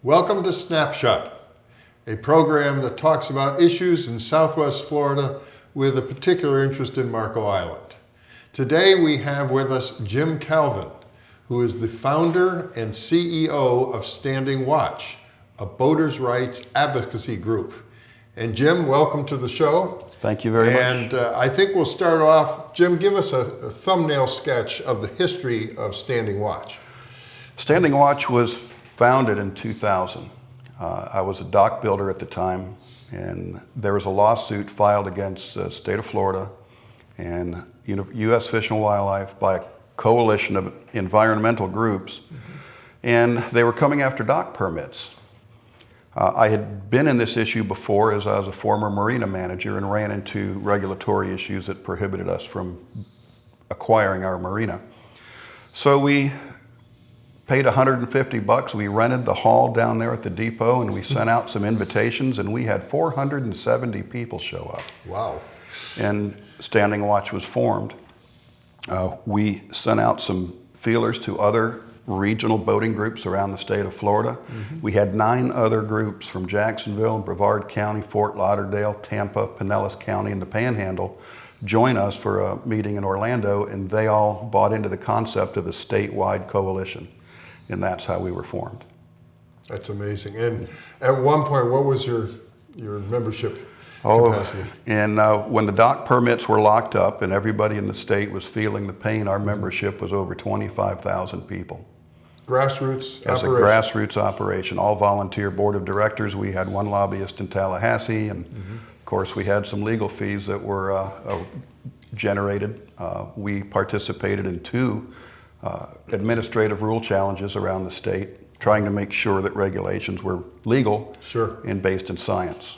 Welcome to Snapshot, a program that talks about issues in Southwest Florida with a particular interest in Marco Island. Today we have with us Jim Kalvin, who is the founder and CEO of Standing Watch, a boaters' rights advocacy group. And Jim, welcome to the show. Thank you very much. And I think we'll start off, Jim, give us a thumbnail sketch of the history of Standing Watch. Standing Watch was founded in 2000. I was a dock builder at the time, and there was a lawsuit filed against the state of Florida and U.S. Fish and Wildlife by a coalition of environmental groups, and they were coming after dock permits. I had been in this issue before as I was a former marina manager and ran into regulatory issues that prohibited us from acquiring our marina. So we paid $150. We rented the hall down there at the depot, and we sent out some invitations, and we had 470 people show up. Wow. And Standing Watch was formed. We sent out some feelers to other regional boating groups around the state of Florida. We had 9 other groups from Jacksonville, Brevard County, Fort Lauderdale, Tampa, Pinellas County, and the Panhandle join us for a meeting in Orlando, and they all bought into the concept of a statewide coalition. And that's how we were formed. That's amazing. And at one point, what was your membership capacity? And when the dock permits were locked up and everybody in the state was feeling the pain, our membership was over 25,000 people. Grassroots As operation? a grassroots operation, all volunteer board of directors. We had 1 lobbyist in Tallahassee, and of course we had some legal fees that were generated. We participated in 2 administrative rule challenges around the state, trying to make sure that regulations were legal and based in science.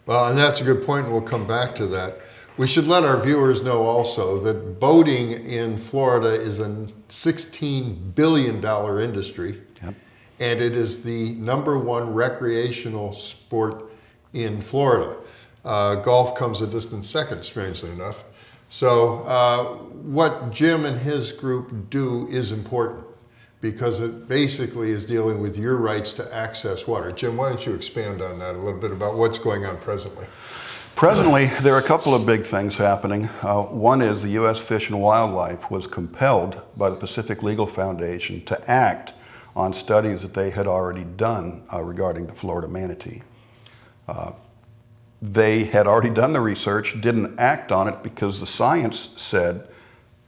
Well, and that's a good point, and we'll come back to that. We should let our viewers know also that boating in Florida is a $16 billion industry, and it is the #1 recreational sport in Florida. Golf comes a distant second, strangely enough. So what Jim and his group do is important because it basically is dealing with your rights to access water. Jim, why don't you expand on that a little bit about what's going on presently? Presently, there are a couple of big things happening. One is the U.S. Fish and Wildlife was compelled by the Pacific Legal Foundation to act on studies that they had already done regarding the Florida manatee. They had already done the research, didn't act on it because the science said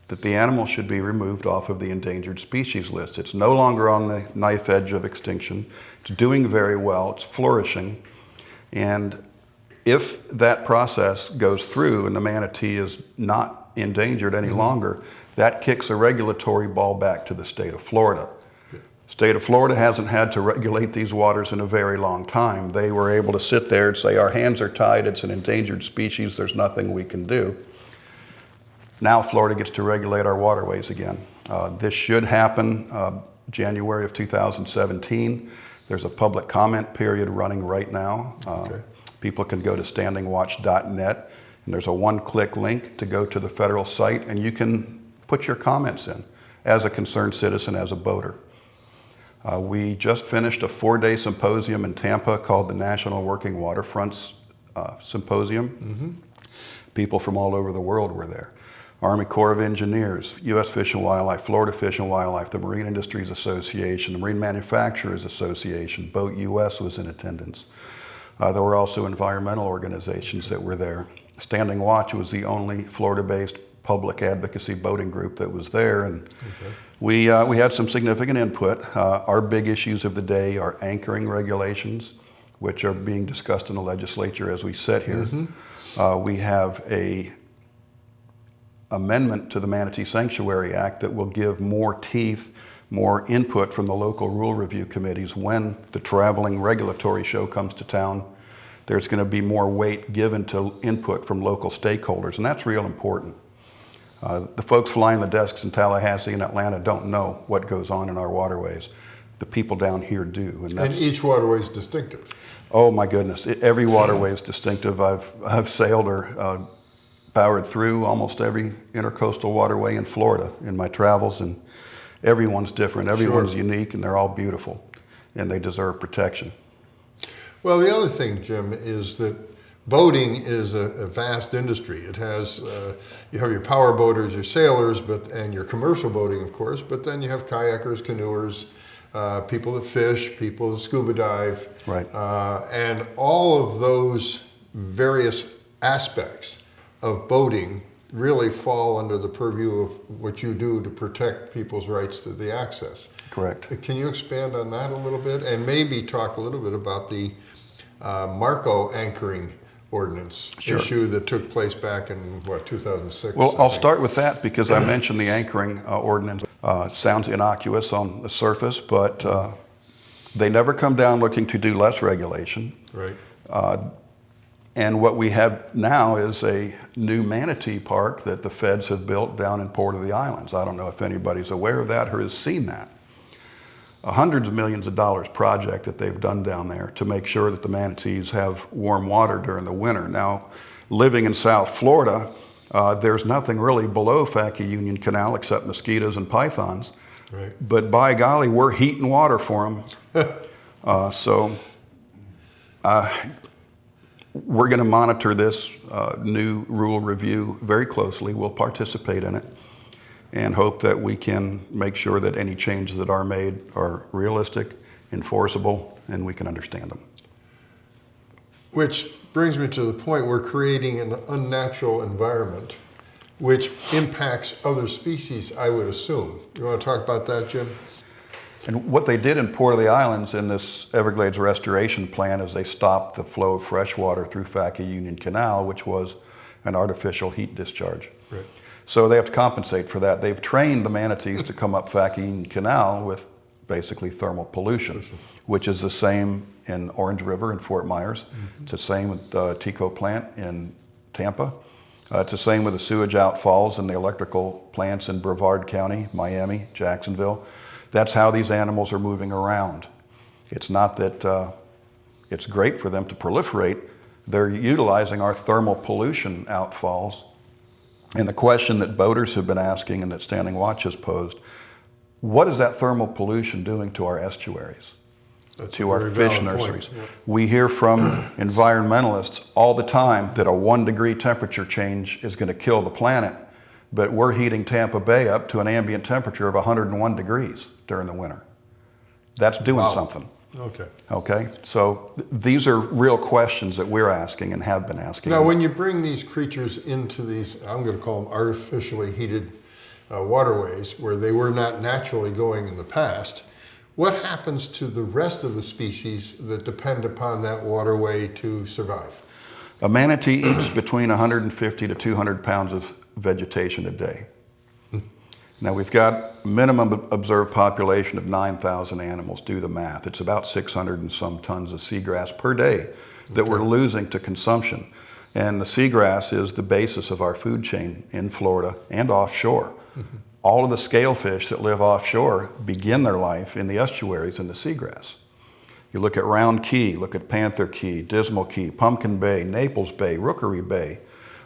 that the animal should be removed off of the endangered species list. It's no longer on the knife edge of extinction. It's doing very well. It's flourishing. And if that process goes through and the manatee is not endangered any longer, that kicks a regulatory ball back to the state of Florida. State of Florida hasn't had to regulate these waters in a very long time. They were able to sit there and say, our hands are tied, it's an endangered species, there's nothing we can do. Now Florida gets to regulate our waterways again. This should happen January of 2017. There's a public comment period running right now. People can go to standingwatch.net, and there's a 1-click link to go to the federal site, and you can put your comments in as a concerned citizen, as a boater. We just finished a 4-day symposium in Tampa called the National Working Waterfronts Symposium. People from all over the world were there. Army Corps of Engineers, U.S. Fish and Wildlife, Florida Fish and Wildlife, the Marine Industries Association, the Marine Manufacturers Association, Boat US was in attendance. There were also environmental organizations that were there. Standing Watch was the only Florida-based public advocacy boating group that was there, and we had some significant input. Our big issues of the day are anchoring regulations, which are being discussed in the legislature as we sit here. We have a amendment to the Manatee Sanctuary Act that will give more teeth, more input from the local rule review committees when the traveling regulatory show comes to town. There's going to be more weight given to input from local stakeholders, and that's real important. The folks flying the desks in Tallahassee and Atlanta don't know what goes on in our waterways. The people down here do. And each waterway is distinctive. Oh my goodness, every waterway is distinctive. I've sailed or powered through almost every intercoastal waterway in Florida in my travels, and everyone's different, everyone's unique, and they're all beautiful. and they deserve protection. Well, the other thing, Jim, is that boating is a vast industry. It has, you have your power boaters, your sailors, and your commercial boating, of course, but then you have kayakers, canoers, people that fish, people that scuba dive. Right. And all of those various aspects of boating really fall under the purview of what you do to protect people's rights to the access. Correct. Can you expand on that a little bit and maybe talk a little bit about the Marco anchoring ordinance issue that took place back in, what, 2006? Well, I'll start with that because I mentioned the anchoring ordinance. Sounds innocuous on the surface, but they never come down looking to do less regulation. Right. And what we have now is a new manatee park that the feds have built down in Port of the Islands. I don't know if anybody's aware of that or has seen that. Hundreds of millions of dollars project that they've done down there to make sure that the manatees have warm water during the winter. Now, living in South Florida, there's nothing really below Faki Union Canal except mosquitoes and pythons. Right. But by golly, we're heating water for them. We're going to monitor this new rule review very closely. We'll participate in it and hope that we can make sure that any changes that are made are realistic, enforceable, and we can understand them. Which brings me to the point we're creating an unnatural environment which impacts other species, I would assume. You want to talk about that, Jim? And what they did in Port of the Islands in this Everglades restoration plan is they stopped the flow of fresh water through Faki Union Canal, which was an artificial heat discharge. Right. So they have to compensate for that. They've trained the manatees to come up Faki Union Canal with basically thermal pollution, which is the same in Orange River in Fort Myers. Mm-hmm. It's the same with the Tico plant in Tampa. It's the same with the sewage outfalls and the electrical plants in Brevard County, Miami, Jacksonville. That's how these animals are moving around. It's not that it's great for them to proliferate. They're utilizing our thermal pollution outfalls. And the question that boaters have been asking and that Standing Watch has posed, what is that thermal pollution doing to our estuaries? That's to a our very fish valid nurseries? point. Yeah. We hear from environmentalists all the time that a 1 degree temperature change is going to kill the planet. But we're heating Tampa Bay up to an ambient temperature of 101 degrees during the winter. That's doing something. Okay. Okay? So these are real questions that we're asking and have been asking. Now, when you bring these creatures into these, I'm going to call them artificially heated waterways where they were not naturally going in the past, what happens to the rest of the species that depend upon that waterway to survive? A manatee eats between 150 to 200 pounds of vegetation a day. Now we've got minimum observed population of 9,000 animals. Do the math. It's about 600 and some tons of seagrass per day that we're losing to consumption. And the seagrass is the basis of our food chain in Florida and offshore. Mm-hmm. All of the scale fish that live offshore begin their life in the estuaries in the seagrass. You look at Round Key, look at Panther Key, Dismal Key, Pumpkin Bay, Naples Bay, Rookery Bay.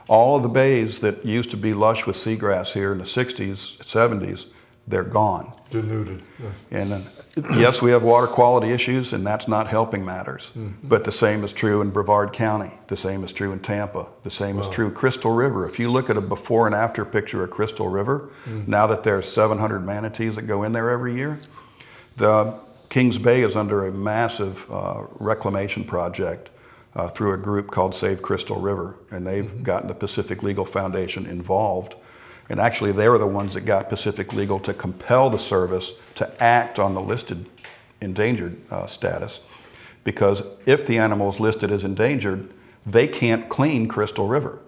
All of the bays that used to be lush with seagrass here in the 60s, 70s, they're gone. Denuded. Yeah. And yes, we have water quality issues, and that's not helping matters. Mm-hmm. But the same is true in Brevard County. The same is true in Tampa. The same is true Crystal River. If you look at a before and after picture of Crystal River, now that there's 700 manatees that go in there every year, the Kings Bay is under a massive reclamation project through a group called Save Crystal River, and they've gotten the Pacific Legal Foundation involved. And actually, they were the ones that got Pacific Legal to compel the service to act on the listed endangered status, because if the animal is listed as endangered, they can't clean Crystal River.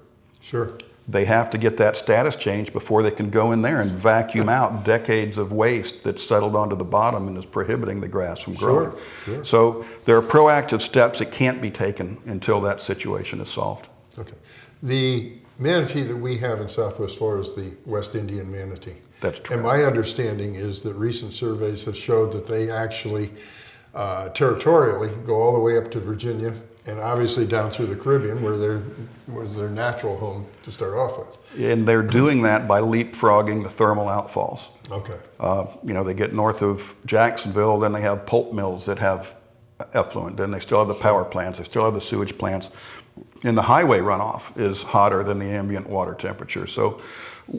Sure. They have to get that status changed before they can go in there and vacuum out decades of waste that's settled onto the bottom and is prohibiting the grass from growing. Sure. So there are proactive steps that can't be taken until that situation is solved. Okay. The manatee that we have in Southwest Florida is the West Indian manatee. That's true. And my understanding is that recent surveys have showed that they actually territorially go all the way up to Virginia and obviously down through the Caribbean where was their natural home to start off with. And they're doing that by leapfrogging the thermal outfalls. Okay. They get north of Jacksonville, then they have pulp mills that have effluent, then they still have the power plants, they still have the sewage plants, and the highway runoff is hotter than the ambient water temperature. So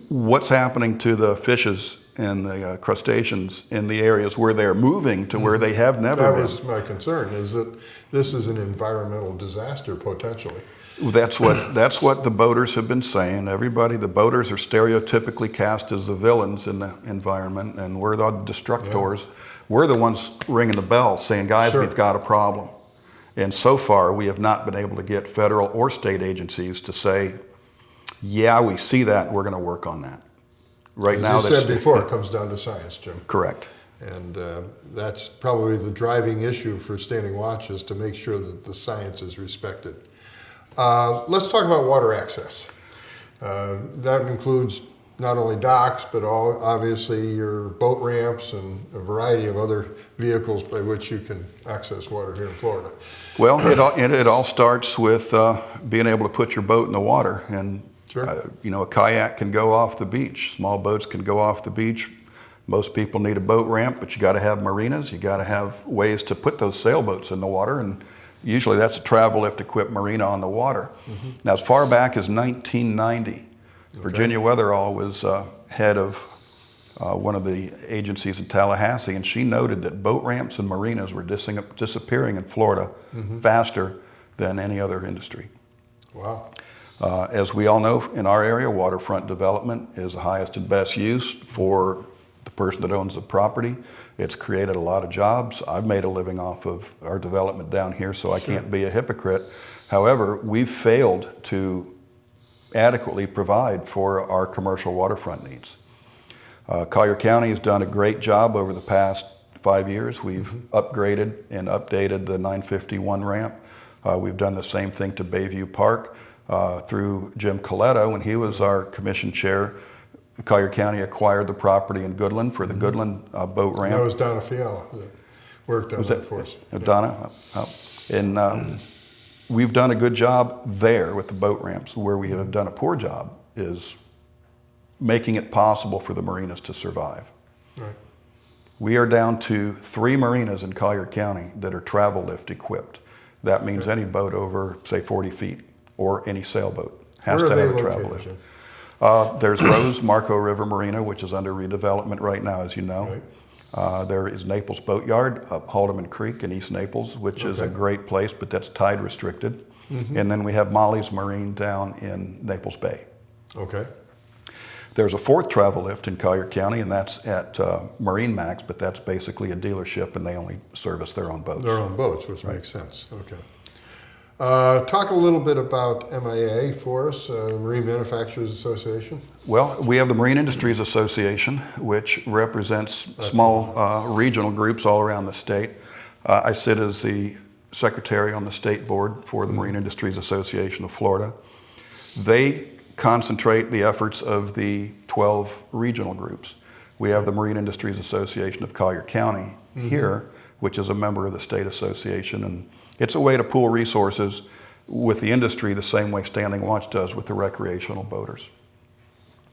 what's happening to the fishes and the crustaceans in the areas where they're moving to where they have never been? That was my concern, is that this is an environmental disaster potentially. That's what the boaters have been saying. The boaters are stereotypically cast as the villains in the environment, and we're the destructors. Yeah. We're the ones ringing the bell saying, guys, sure, we've got a problem. And so far, we have not been able to get federal or state agencies to say, yeah, we see that, we're going to work on that. Right now, as you said before, it comes down to science, Jim. Correct. And that's probably the driving issue for Standing Watch, is to make sure that the science is respected. Let's talk about water access. That includes not only docks, but obviously your boat ramps and a variety of other vehicles by which you can access water here in Florida. Well, it all starts with being able to put your boat in the water. And sure, a kayak can go off the beach. Small boats can go off the beach. Most people need a boat ramp, but you got to have marinas. You got to have ways to put those sailboats in the water, and usually that's a travel lift equipped marina on the water. Mm-hmm. Now, as far back as 1990, Virginia Weatherall was head of one of the agencies in Tallahassee, and she noted that boat ramps and marinas were disappearing in Florida faster than any other industry. Wow. As we all know, in our area, waterfront development is the highest and best use for the person that owns the property. It's created a lot of jobs. I've made a living off of our development down here, so I can't be a hypocrite. However, we've failed to adequately provide for our commercial waterfront needs. Collier County has done a great job over the past 5 years. We've upgraded and updated the 951 ramp. We've done the same thing to Bayview Park through Jim Coletto. When he was our commission chair, Collier County acquired the property in Goodland for the Goodland boat ramp. That was Donna Fiala that worked on that for us. Donna? And we've done a good job there with the boat ramps. Where we have done a poor job is making it possible for the marinas to survive. Right. We are down to 3 marinas in Collier County that are travel lift equipped. That means any boat over, say, 40 feet or any sailboat has to have a travel lift. There's Rose Marco River Marina, which is under redevelopment right now, as you know. Right. There is Naples Boatyard up Haldeman Creek in East Naples, which is a great place, but that's tide restricted. And then we have Molly's Marine down in Naples Bay. Okay. There's a 4th travel lift in Collier County, and that's at Marine Max, but that's basically a dealership, and they only service their own boats. Their own boats, which makes sense. Okay. Talk a little bit about MIA for us, the Marine Manufacturers Association. Well, we have the Marine Industries Association, which represents small regional groups all around the state. I sit as the secretary on the state board for the Marine Industries Association of Florida. They concentrate the efforts of the 12 regional groups. We have the Marine Industries Association of Collier County here, which is a member of the state association, and it's a way to pool resources with the industry the same way Standing Watch does with the recreational boaters.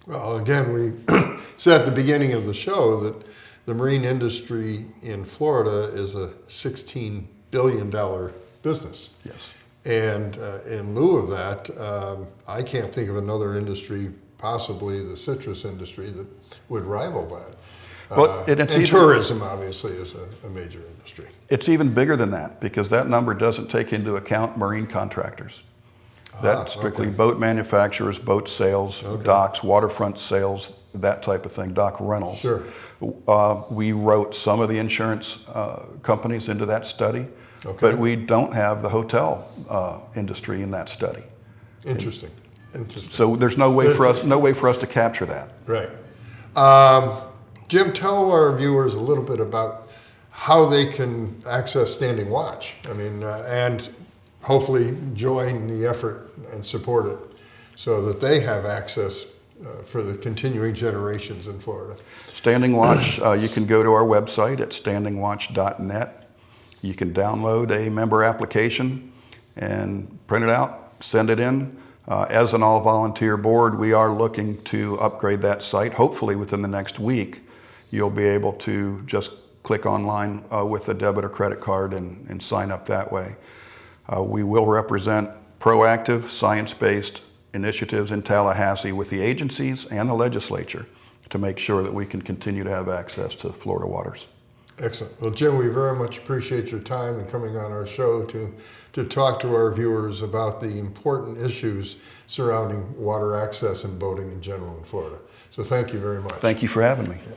Well, again, we said at the beginning of the show that the marine industry in Florida is a $16 billion business. Yes. And in lieu of that, I can't think of another industry, possibly the citrus industry, that would rival that. Well, and tourism, obviously, is a major industry. It's even bigger than that, because that number doesn't take into account marine contractors. That's strictly boat manufacturers, boat sales, docks, waterfront sales, that type of thing, dock rentals. Sure. We wrote some of the insurance companies into that study, but we don't have the hotel industry in that study. Interesting. So there's no way for us to capture that. Right. Jim, tell our viewers a little bit about how they can access Standing Watch. I mean, and hopefully join the effort and support it so that they have access for the continuing generations in Florida. Standing Watch, you can go to our website at standingwatch.net. You can download a member application and print it out, send it in. As an all-volunteer board, we are looking to upgrade that site, hopefully within the next week, you'll be able to just click online with a debit or credit card and sign up that way. We will represent proactive, science-based initiatives in Tallahassee with the agencies and the legislature to make sure that we can continue to have access to Florida waters. Excellent. Well, Jim, we very much appreciate your time and coming on our show to talk to our viewers about the important issues surrounding water access and boating in general in Florida. So thank you very much. Thank you for having me. Yeah.